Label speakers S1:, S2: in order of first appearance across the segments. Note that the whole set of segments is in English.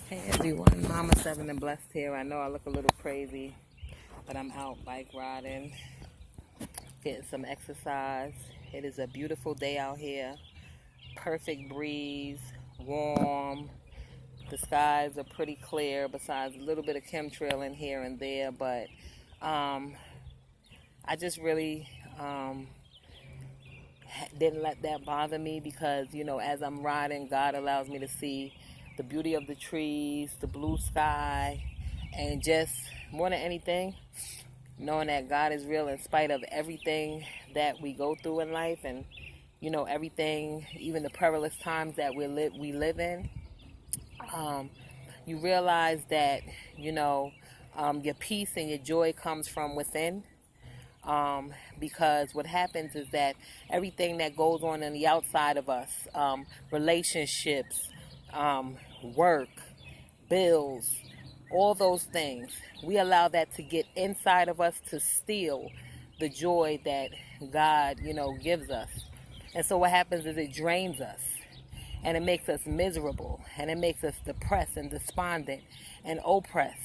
S1: Hey everyone, Mama Seven and Blessed here. I know I look a little crazy, but I'm out bike riding, getting some exercise. It is a beautiful day out here. Perfect breeze, warm. The skies are pretty clear besides a little bit of chemtrail in here and there, but I just really didn't let that bother me because, as I'm riding, God allows me to see the beauty of the trees, the blue sky, and just more than anything, knowing that God is real in spite of everything that we go through in life and, everything, even the perilous times that we live in. You realize that, your peace and your joy comes from within. Because what happens is that everything that goes on the outside of us, relationships, work, bills, all those things, we allow that to get inside of us to steal the joy that God, gives us. And so what happens is it drains us and it makes us miserable and it makes us depressed and despondent and oppressed.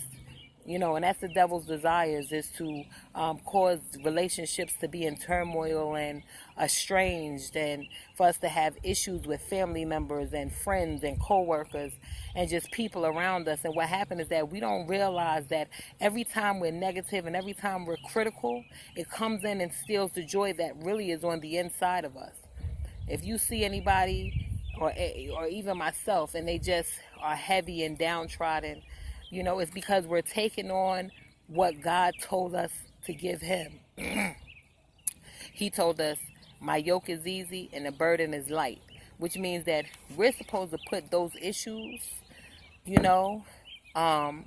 S1: And that's the devil's desires, is to cause relationships to be in turmoil and estranged, and for us to have issues with family members and friends and co-workers and just people around us. And what happens is that we don't realize that every time we're negative and every time we're critical, it comes in and steals the joy that really is on the inside of us. If you see anybody or even myself and they just are heavy and downtrodden, it's because we're taking on what God told us to give him. He told us, my yoke is easy and the burden is light, which means that we're supposed to put those issues, on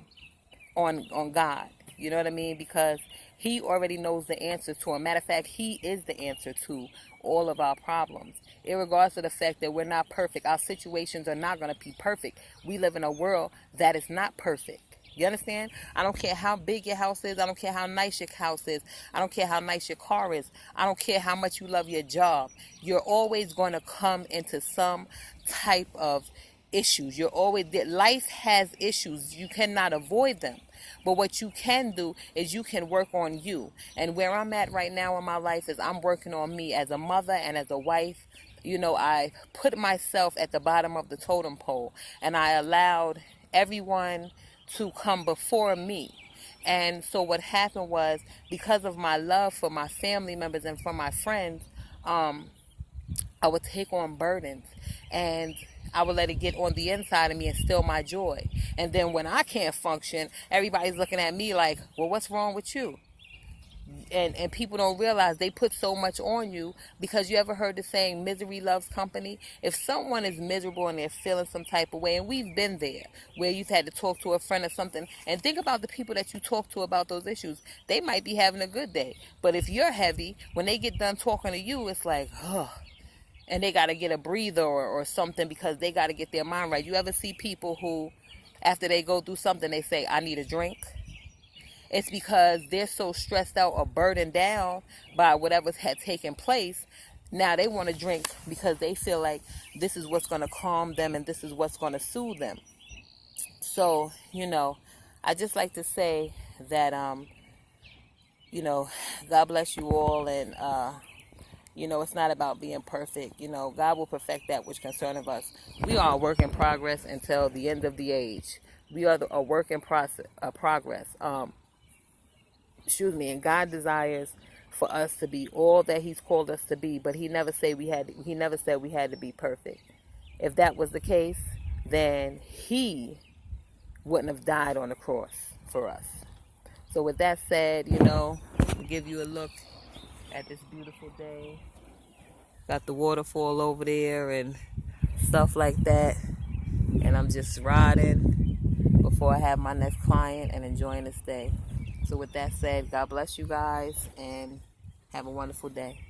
S1: God. You know what I mean? Because he already knows the answer to them. Matter of fact, he is the answer to all of our problems. Irregardless of the fact that we're not perfect, our situations are not going to be perfect. We live in a world that is not perfect. You understand? I don't care how big your house is. I don't care how nice your house is. I don't care how nice your car is. I don't care how much you love your job. You're always going to come into some type of issues. Life has issues. You cannot avoid them. But what you can do is you can work on you. And where I'm at right now in my life is I'm working on me as a mother and as a wife. I put myself at the bottom of the totem pole and I allowed everyone to come before me. And so what happened was, because of my love for my family members and for my friends, I would take on burdens and I would let it get on the inside of me and steal my joy. And then when I can't function, everybody's looking at me like, well, what's wrong with you? And people don't realize they put so much on you, because you ever heard the saying, misery loves company? If someone is miserable and they're feeling some type of way, and we've been there, where you've had to talk to a friend or something, and think about the people that you talk to about those issues. They might be having a good day, but if you're heavy, when they get done talking to you, it's like, oh, and they got to get a breather or something, because they got to get their mind right. You ever see people who, after they go through something, they say, I need a drink? It's because they're so stressed out or burdened down by whatever had taken place. Now they want to drink because they feel like this is what's going to calm them and this is what's going to soothe them. So, I just like to say that, God bless you all. And, it's not about being perfect. God will perfect that which concerneth us. We are a work in progress until the end of the age. We are a work in progress. And God desires for us to be all that he's called us to be, but he never said we had to be perfect. If that was the case, then he wouldn't have died on the cross for us. So with that said, we'll give you a look at this beautiful day. Got the waterfall over there and stuff like that, and I'm just riding before I have my next client and enjoying this day. So with that said, God bless you guys and have a wonderful day.